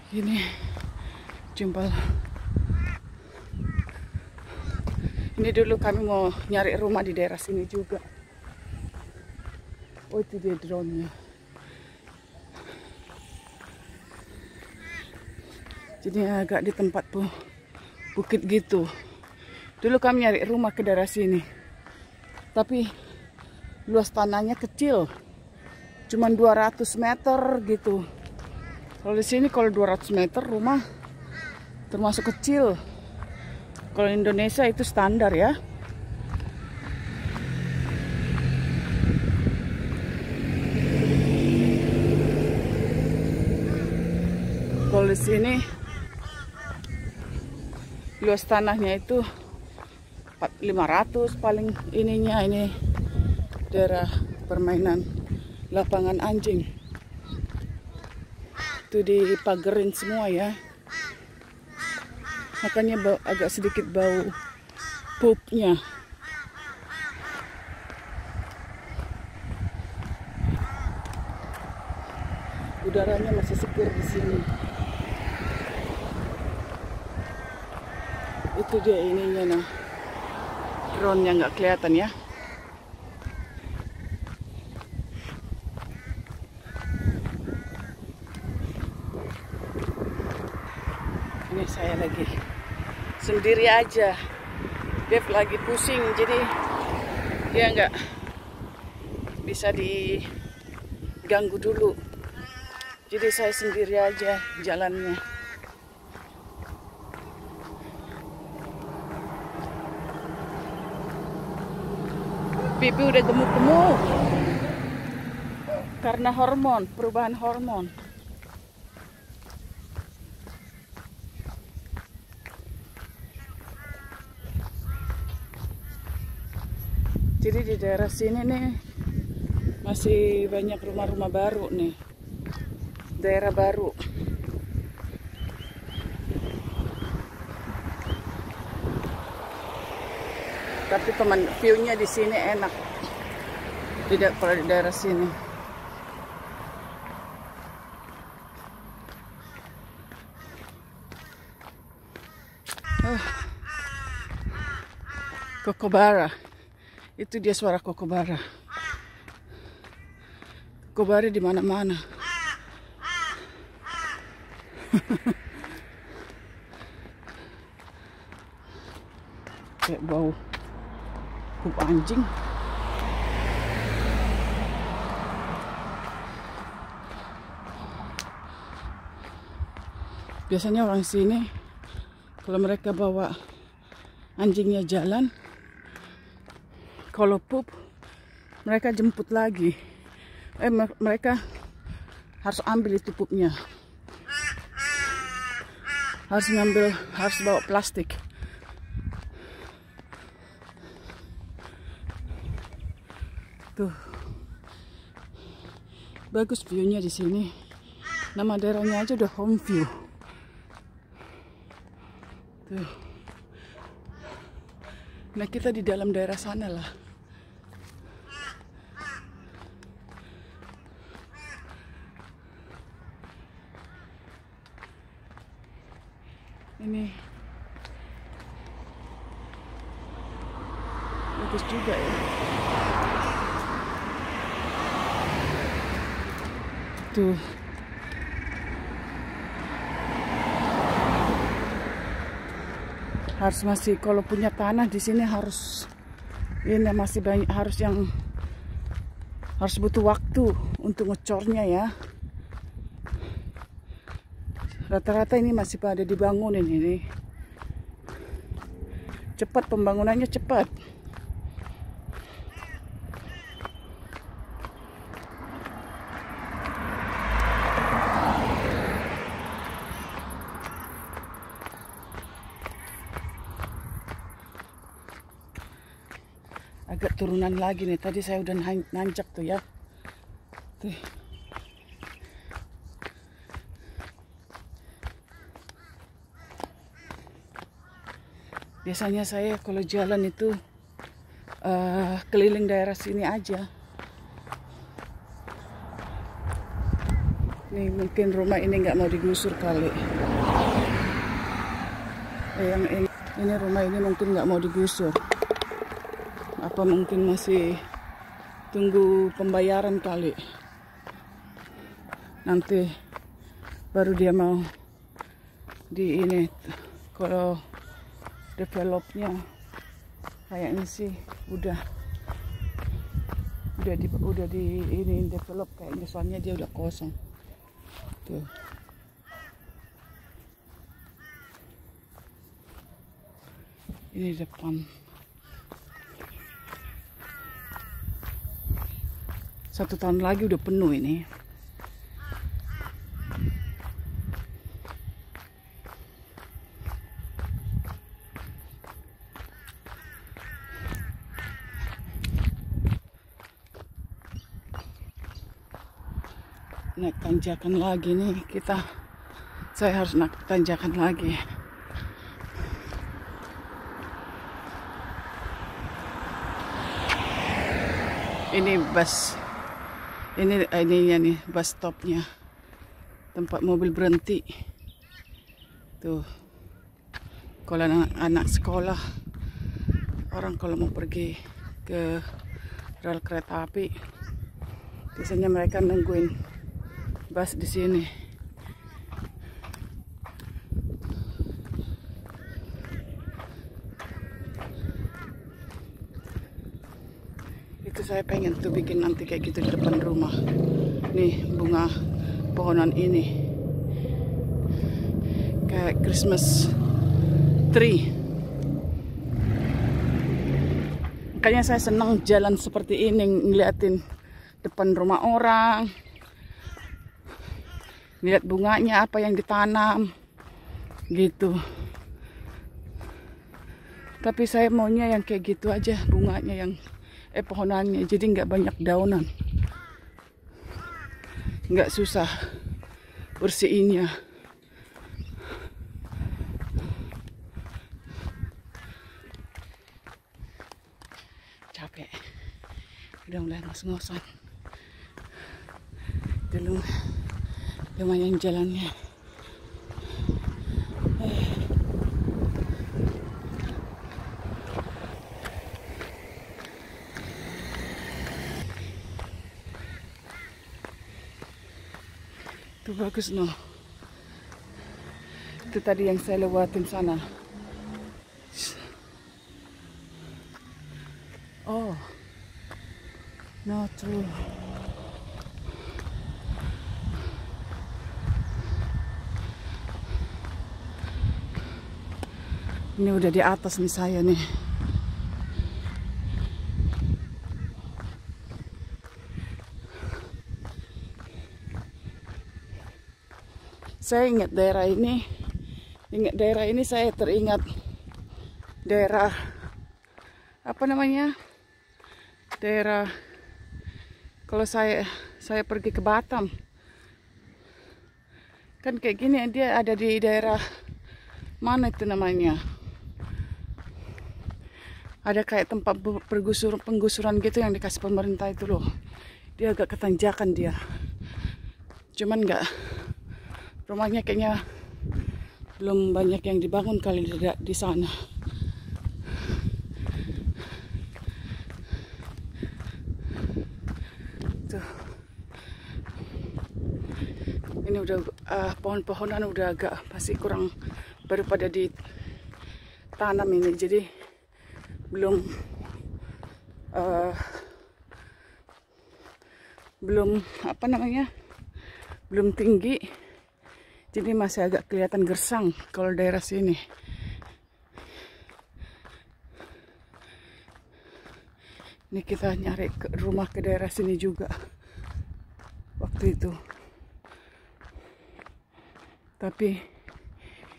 Ini jempol. Ini dulu kami mau nyari rumah di daerah sini juga. Oh, itu dia drone-nya. Jadi agak di tempat bukit gitu. Dulu kami nyari rumah ke daerah sini. Tapi luas tanahnya kecil. Cuman 200 meter gitu. Kalau di sini kalau 200 meter rumah termasuk kecil. Kalau Indonesia itu standar ya. Kalau di sini luas tanahnya itu 500 paling ininya. Ini daerah permainan lapangan anjing. Itu dipagerin semua ya. Makanya agak sedikit bau pupnya. Udaranya masih seger di sini. Itu dia ininya nah. Drone-nya nggak kelihatan ya. Ini saya lagi sendiri aja. Dev lagi pusing, jadi dia nggak bisa diganggu dulu. Jadi saya sendiri aja jalannya. Pipi udah gemuk-gemuk karena hormon, perubahan hormon. Jadi di daerah sini nih masih banyak rumah-rumah baru nih, daerah baru. Tapi teman view-nya di sini enak. Tidak kalau di daerah sini. Kokobara. Itu dia suara kokobara. Kokobara di mana-mana. Kayak bau pup anjing. Biasanya orang sini kalau mereka bawa anjingnya jalan, kalau pup mereka jemput lagi. Mereka harus ambil itu pupnya. Harus bawa plastik. Tuh. Bagus view-nya di sini. Nama daerahnya aja udah home view. Tuh. Nah, kita di dalam daerah sana lah. Ini bagus juga ya. Tuh. Harus masih kalau punya tanah di sini harus ini masih banyak harus butuh waktu untuk ngecornya ya. Rata-rata ini masih pada dibangunin ini. Cepat pembangunannya cepat. Agak turunan lagi nih. Tadi saya udah nanjak tuh ya. Tuh. Biasanya saya kalau jalan itu keliling daerah sini aja. Ini Ini mungkin rumah ini nggak mau digusur kali. Yang ini rumah ini mungkin nggak mau digusur. Apa mungkin masih tunggu pembayaran kali. Nanti baru dia mau di ini. Kalau developnya kayaknya sih udah di ini develop kayaknya, soalnya dia udah kosong. Tuh. Ini depan. 1 tahun lagi udah penuh ini. Naik tanjakan lagi nih kita. Saya harus naik tanjakan lagi. Ini bus. Ininya nih bus stopnya. Tempat mobil berhenti. Tuh. Kalau anak sekolah, orang kalau mau pergi ke rel kereta api, biasanya mereka nungguin bus di sini. Itu saya pengen tuh bikin nanti kayak gitu di depan rumah. Nih bunga pohonan ini kayak Christmas tree. Makanya saya senang jalan seperti ini, ngeliatin depan rumah orang, lihat bunganya apa yang ditanam gitu. Tapi saya maunya yang kayak gitu aja, bunganya yang pohonannya, jadi nggak banyak daunan, nggak susah bersihinnya. Capek, udah mulai ngos-ngosan. Dulu lumayan jalannya. Itu bagus no. Itu tadi yang saya lewatin sana. Oh, no true. Ini udah di atas nih saya nih. Saya ingat daerah ini, saya teringat daerah apa namanya? Daerah kalau saya pergi ke Batam. Kan kayak gini, dia ada di daerah mana itu namanya? Ada kayak tempat penggusuran gitu yang dikasih pemerintah itu loh. Dia agak ketanjakan dia. Cuman nggak, rumahnya kayaknya belum banyak yang dibangun kali di sana. Tuh. Ini udah pohon-pohonan udah agak masih kurang, baru pada ditanam ini, jadi belum apa namanya, belum tinggi, jadi masih agak kelihatan gersang kalau daerah sini. Ini kita nyari rumah ke daerah sini juga waktu itu, tapi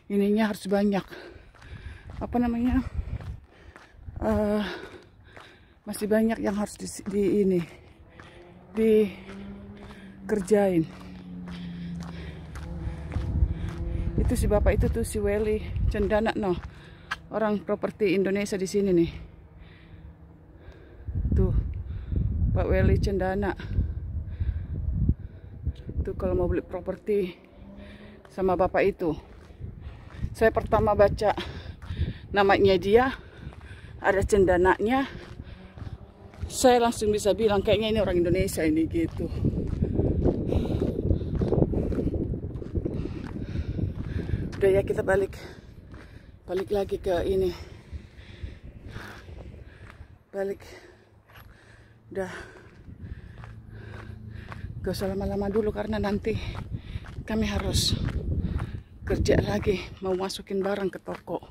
ininya harus banyak apa namanya, masih banyak yang harus dikerjain. Itu si bapak itu tuh, si Weli Cendana no, orang properti Indonesia di sini nih. Tuh Pak Weli Cendana, Tuh kalau mau beli properti sama bapak itu. Saya pertama baca namanya dia, ada cendananya. Saya langsung bisa bilang kayaknya ini orang Indonesia ini gitu. Udah ya, kita balik lagi ke ini. Udah. Gak usah lama-lama dulu karena nanti kami harus kerja lagi, mau masukin barang ke toko.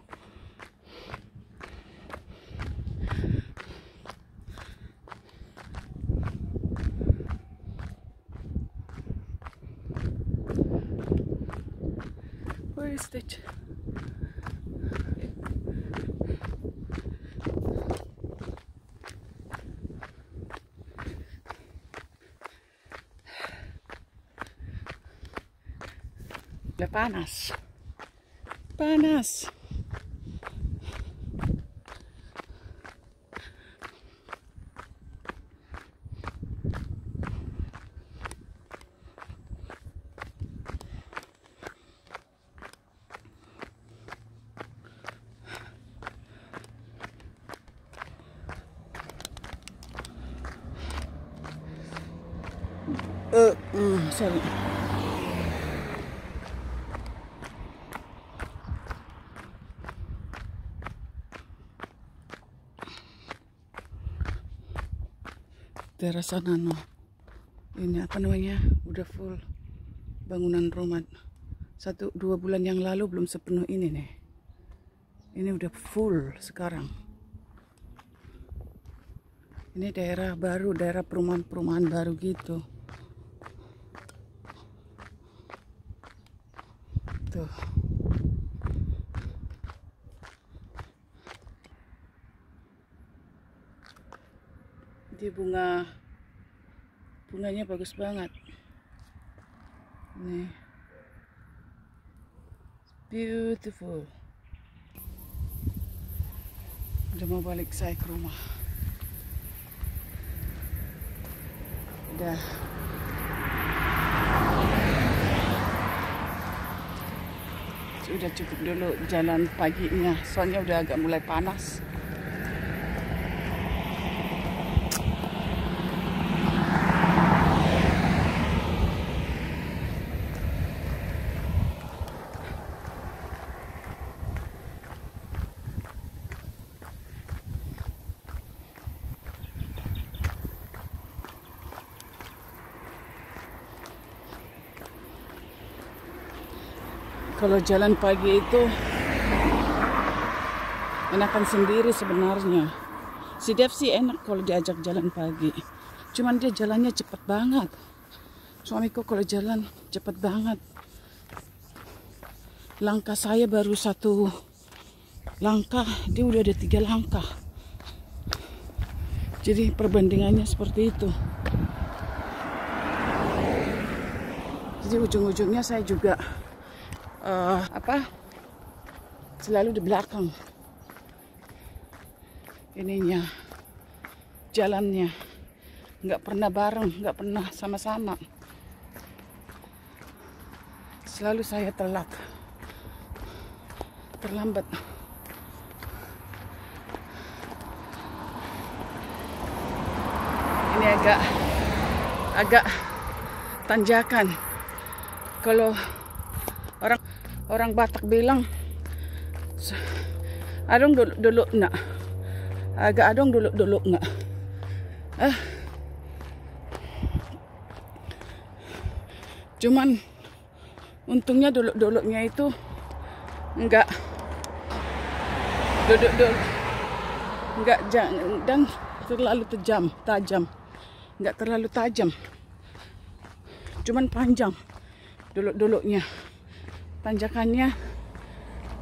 Where is the udah panas. Sorry. Teras sana no. Ini apa namanya? Udah full bangunan rumah. 1-2 bulan yang lalu belum sepenuh ini nih. Ini udah full sekarang. Ini daerah baru, daerah perumahan baru gitu. Tuh. Di bunganya bagus banget. Nih. Beautiful. Udah mau balik saya ke rumah. Udah. Sudah cukup dulu jalan paginya, soalnya udah agak mulai panas. Kalau jalan pagi itu enakan sendiri sebenarnya. Si Dev sih enak kalau diajak jalan pagi. Cuman dia jalannya cepet banget. Suamiku kalau jalan cepet banget. Langkah saya baru 1 langkah, dia udah ada 3 langkah. Jadi perbandingannya seperti itu. Jadi ujung-ujungnya saya juga selalu di belakang ininya, jalannya nggak pernah bareng, nggak pernah sama-sama, selalu saya terlambat. Ini agak tanjakan. Kalau orang Batak bilang adong dulu nak, agak adong dulu nggak. Cuman untungnya dulunya itu enggak enggak dan terlalu tajam, enggak terlalu tajam, cuman panjang dulunya. Tanjakannya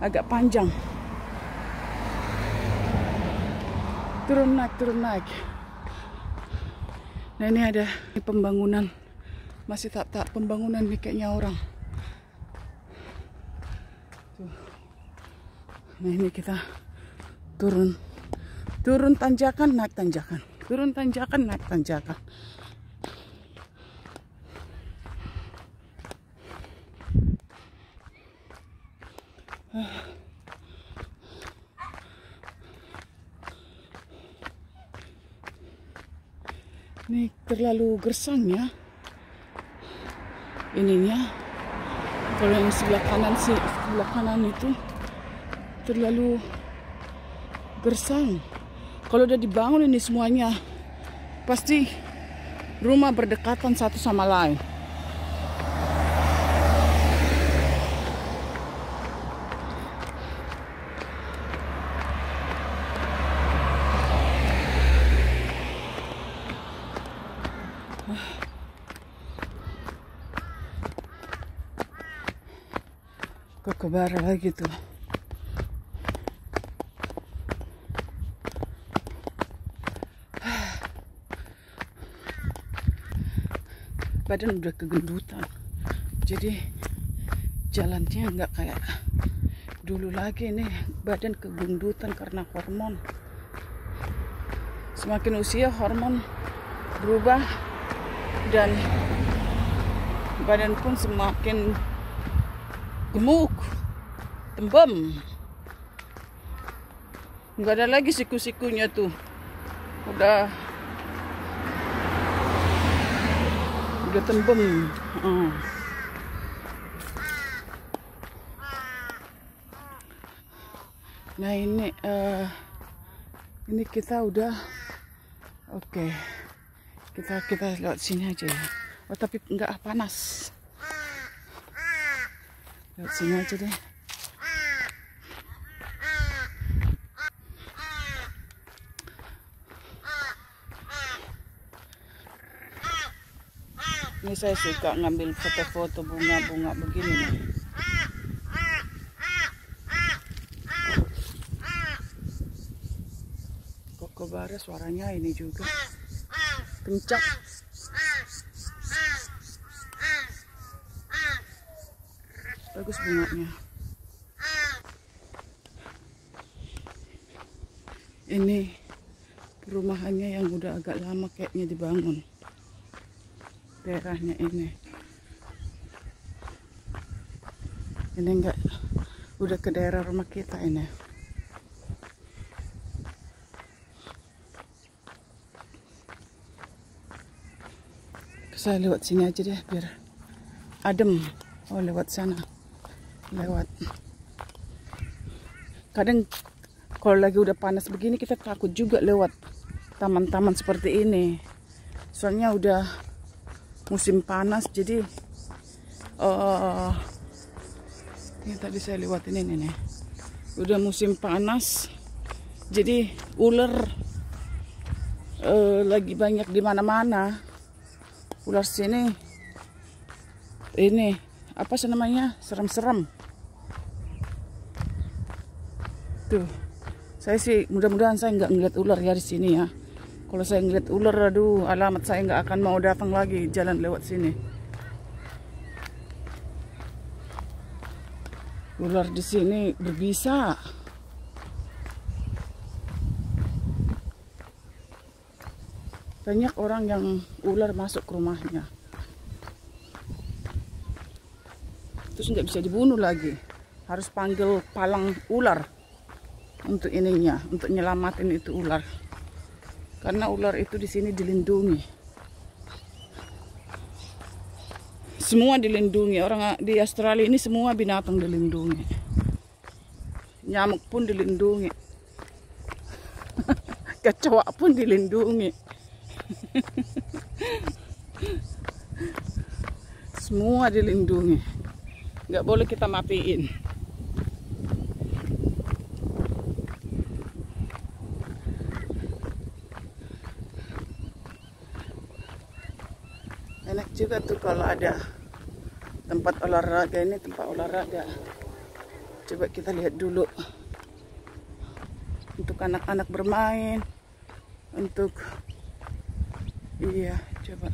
agak panjang. Turun naik. Nah ini ada pembangunan. Masih tak pembangunan nih kayaknya orang. Tuh. Nah ini kita turun tanjakan, naik tanjakan. Turun tanjakan, naik tanjakan. Ini terlalu gersang ya ininya. Kalau yang sebelah kanan itu terlalu gersang. Kalau udah dibangun ini semuanya pasti rumah berdekatan satu sama lain. Kok kebara lagi tuh. Badan udah kegendutan, jadi jalannya nggak kayak dulu lagi nih. Badan kegendutan karena hormon. Semakin usia hormon berubah dan badan pun semakin gemuk, tembem. Nggak ada lagi siku-sikunya tuh, udah tembem. Nah ini kita udah oke. Kita lewat sini aja ya. Oh tapi nggak panas. Lewat sini aja deh. Ini saya suka ngambil foto-foto bunga-bunga begini nih. Kokobara suaranya ini juga kencang. Bagus bunganya. Ini perumahannya yang udah agak lama kayaknya dibangun. Daerahnya ini enggak udah ke daerah rumah kita ini. Saya lewat sini aja deh biar adem. Oh lewat sana, lewat. Kadang kalau lagi udah panas begini kita takut juga lewat taman-taman seperti ini, soalnya udah musim panas. Jadi ini tadi saya lewatin ini nih, udah musim panas, jadi ular lagi banyak di mana-mana. Ular sini ini apa sih namanya, serem-serem tuh. Saya sih mudah-mudahan saya nggak ngeliat ular ya di sini ya. Kalau saya ngeliat ular, aduh, alamat saya nggak akan mau datang lagi jalan lewat sini. Ular di sini berbisa. Banyak orang yang ular masuk ke rumahnya. Terus nggak bisa dibunuh lagi. Harus panggil palang ular untuk ininya, untuk nyelamatin itu ular. Karena ular itu di sini dilindungi. Semua dilindungi. Orang di Australia ini semua binatang dilindungi. Nyamuk pun dilindungi. Kecoa pun dilindungi. Semua dilindungi. Nggak boleh kita matiin. Enak juga tuh kalau ada tempat olahraga. Ini tempat olahraga. Coba kita lihat dulu. Untuk anak-anak bermain. Untuk iya, coba.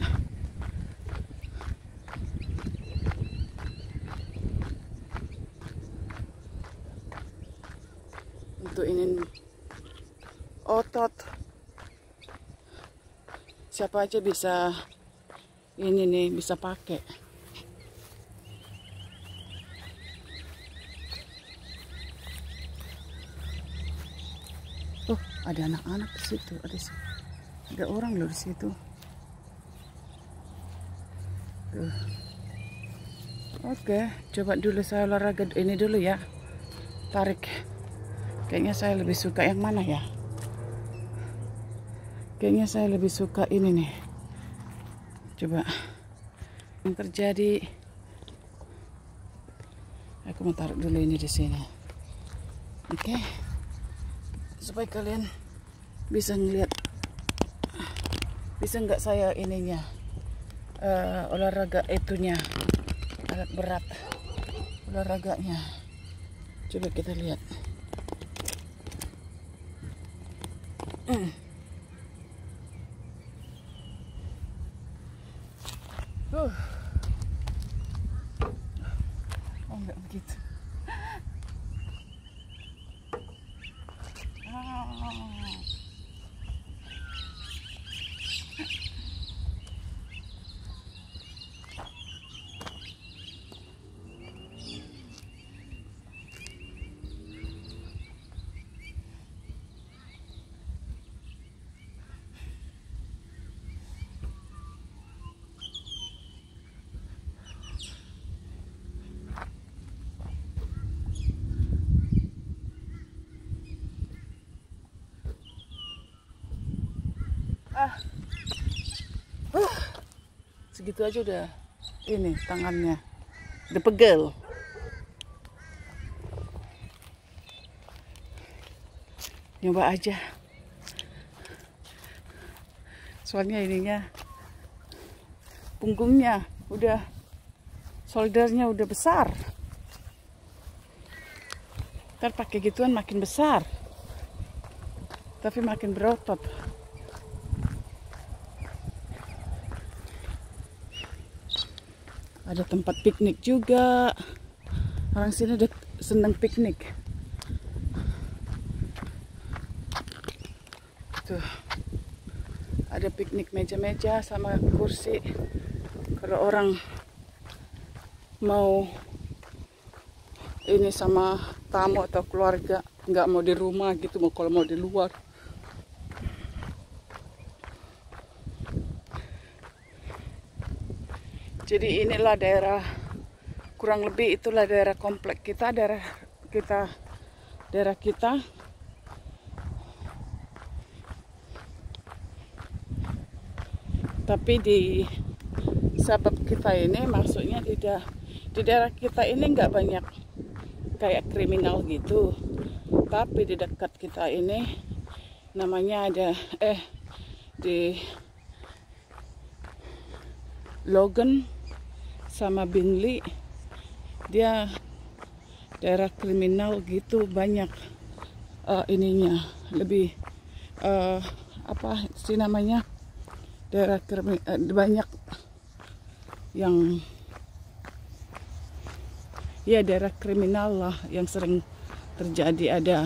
Untuk ini otot. Siapa aja bisa ini nih, bisa pakai. Oh, ada anak-anak di situ. Ada orang loh di situ. Tuh. Oke, coba dulu saya olahraga ini dulu ya. Tarik. Kayaknya saya lebih suka yang mana ya? Kayaknya saya lebih suka ini nih. Coba. Yang terjadi. Aku mau taruh dulu ini di sini. Oke. Supaya kalian bisa ngeliat. Bisa nggak saya ininya? Olahraga itunya. Alat berat. Olahraganya. Coba kita lihat. Oh, enggak begitu. Segitu aja udah ini tangannya udah pegel. Nyoba aja. Soalnya ininya punggungnya udah, shouldernya udah besar. Ntar pakai gituan makin besar, tapi makin berotot. Ada tempat piknik juga. Orang sini udah seneng piknik. Tuh. Ada piknik meja-meja sama kursi. Kalau orang mau ini sama tamu atau keluarga, nggak mau di rumah gitu, kalau mau di luar. Jadi inilah daerah, kurang lebih itulah daerah komplek kita, daerah kita. Tapi di suburb kita ini, maksudnya di daerah kita ini nggak banyak kayak kriminal gitu. Tapi di dekat kita ini namanya ada di Logan sama Bingley, dia daerah kriminal gitu, banyak ininya, lebih apa sih namanya, daerah banyak yang ya daerah kriminal lah yang sering terjadi, ada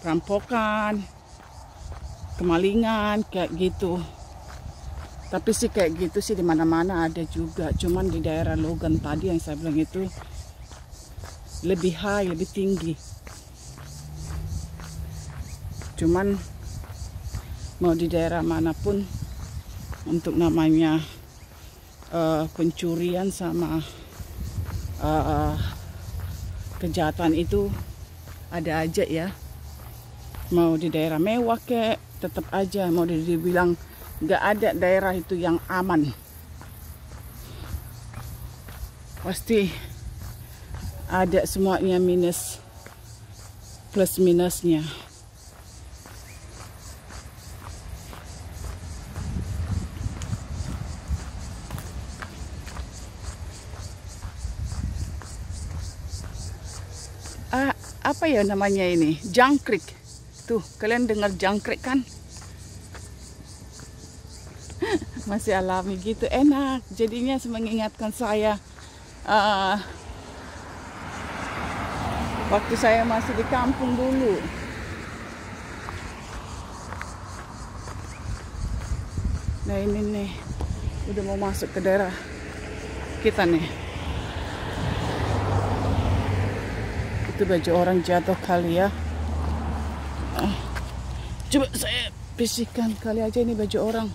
perampokan, kemalingan kayak gitu. Tapi sih kayak gitu sih di mana-mana ada juga. Cuman di daerah Logan tadi yang saya bilang itu lebih high, lebih tinggi. Cuman mau di daerah manapun untuk namanya pencurian sama kejahatan itu ada aja ya. Mau di daerah mewah kek, tetap aja mau dibilang nggak ada daerah itu yang aman. Pasti ada semuanya minus plus minusnya. Apa ya namanya ini? Jangkrik. Tuh, kalian dengar jangkrik kan? Masih alami gitu, enak. Jadinya mengingatkan saya waktu saya masih di kampung dulu. Nah ini nih, udah mau masuk ke daerah kita nih. itu baju orang jatuh kali ya. Coba saya bersihkan kali aja ini baju orang.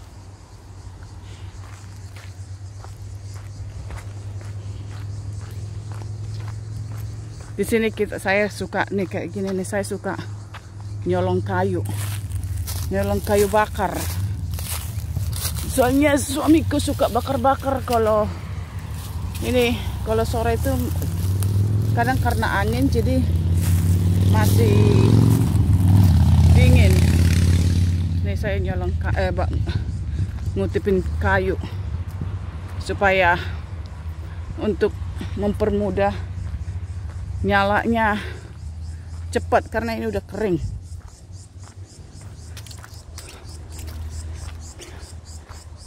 Di sini saya suka nih kayak gini nih, saya suka nyolong kayu bakar. Soalnya suamiku suka bakar-bakar kalau sore itu kadang karena angin jadi masih dingin. Nih saya nyolong ngutipin kayu supaya untuk mempermudah nyalanya cepat karena ini udah kering.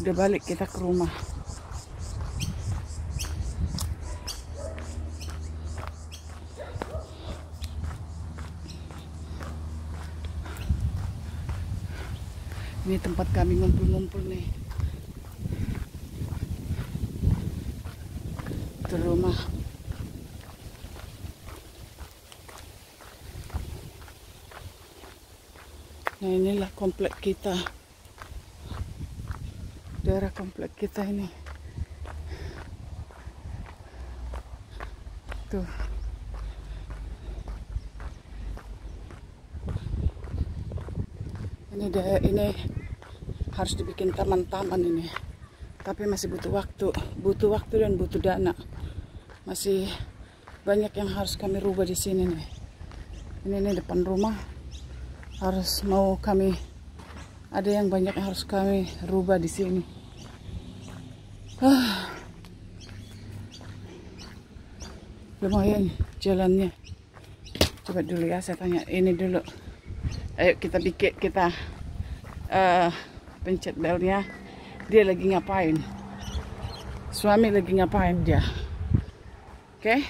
Udah balik kita ke rumah. Ini tempat kami ngumpul-ngumpul nih. Itu rumah. Nah inilah komplek kita. Daerah komplek kita ini. Tuh. Ini harus dibikin taman-taman ini. Tapi masih butuh waktu dan butuh dana. Masih banyak yang harus kami rubah di sini nih. Ini depan rumah ada yang banyak yang harus kami rubah di sini. Lumayan jalannya. Coba dulu ya, saya tanya ini dulu. Ayo kita pencet belnya. Dia lagi ngapain? Suami lagi ngapain dia? Oke?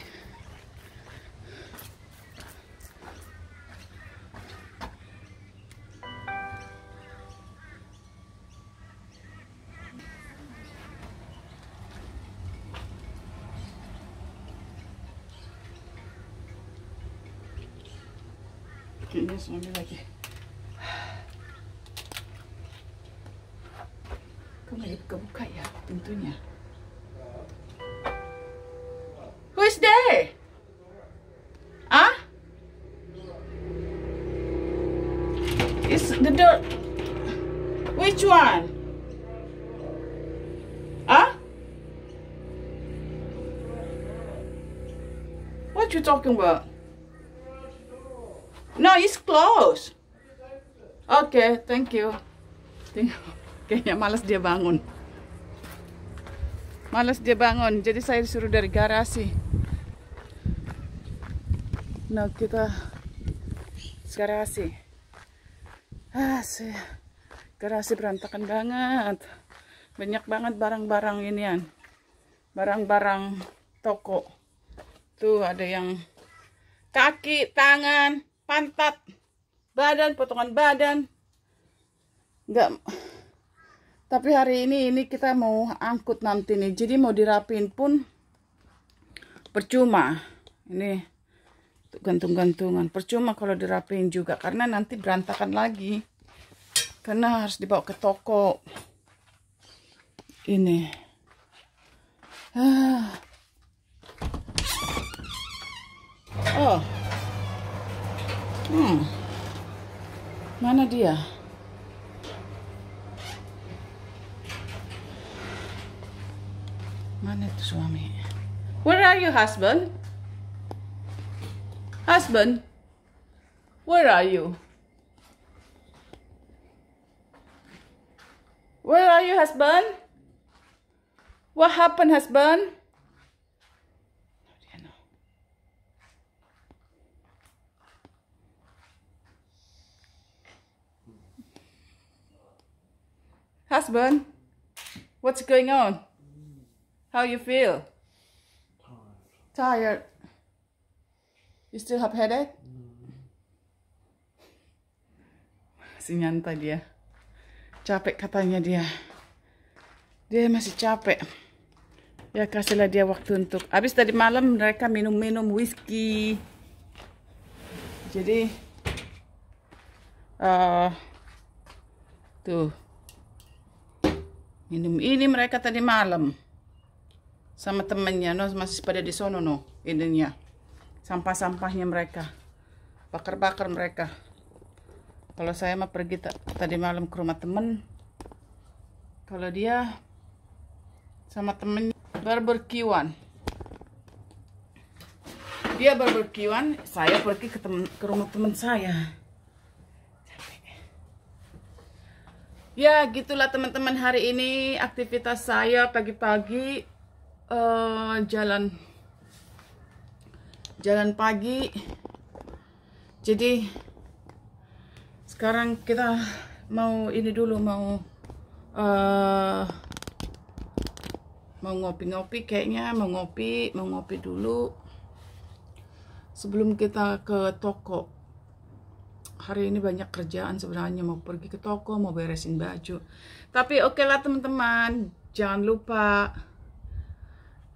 Kayaknya suami lagi. Kok nggak dibuka-buka ya pintunya? Who is there? Ah? Is the door? Which one? Ah? What you talking about? No, it's closed. Okay, thank you. Kayaknya malas dia bangun. Jadi saya disuruh dari garasi. Nah, kita garasi. Garasi berantakan banget. Banyak banget barang-barang inian. Barang-barang toko. Tuh ada yang kaki, tangan, pantat, badan, potongan badan. Enggak. Tapi hari ini kita mau angkut nanti nih. Jadi mau dirapin pun percuma. Ini gantung-gantungan. Percuma kalau dirapin juga karena nanti berantakan lagi. Karena harus dibawa ke toko. Ini. Oh. Mana dia? Mana itu suami? Where are you, husband? Husband? Where are you? Where are you, husband? What happened, husband? Husband, what's going on? How you feel? Tired. You still have headache? Masih nyantai dia. Capek katanya dia. Dia masih capek. Ya kasihlah dia waktu untuk. Habis tadi malam mereka minum-minum whisky. Jadi tuh minum ini mereka tadi malam sama temennya, no, masih pada di sono, no, ininya sampah-sampahnya mereka, bakar-bakar mereka. Kalau saya mah pergi tadi malam ke rumah temen, kalau dia sama temennya barbekyuan. Dia barbekyuan, saya pergi ke rumah teman saya. Ya, gitulah teman-teman, hari ini aktivitas saya pagi-pagi, jalan pagi. Jadi sekarang kita mau ini dulu, mau ngopi-ngopi kayaknya, mau ngopi dulu sebelum kita ke toko. Hari ini banyak kerjaan sebenarnya, mau pergi ke toko, mau beresin baju. Tapi oke lah teman-teman, jangan lupa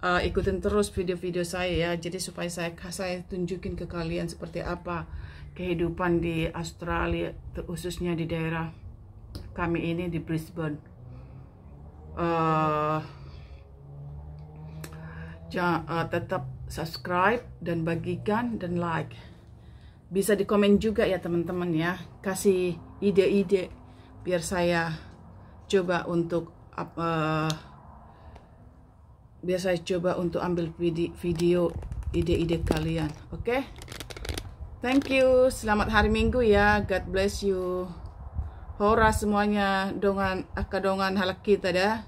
ikutin terus video-video saya ya. Jadi supaya saya tunjukin ke kalian seperti apa kehidupan di Australia, khususnya di daerah kami ini di Brisbane. Tetap subscribe dan bagikan dan like. Bisa di komen juga ya teman-teman ya, kasih ide-ide biar saya coba untuk ambil video ide-ide kalian. Oke? Thank you. Selamat hari Minggu ya. God bless you. Horas semuanya, dongan halak kita dah.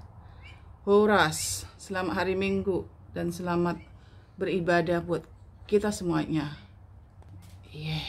Horas. Selamat hari Minggu dan selamat beribadah buat kita semuanya. Yeah.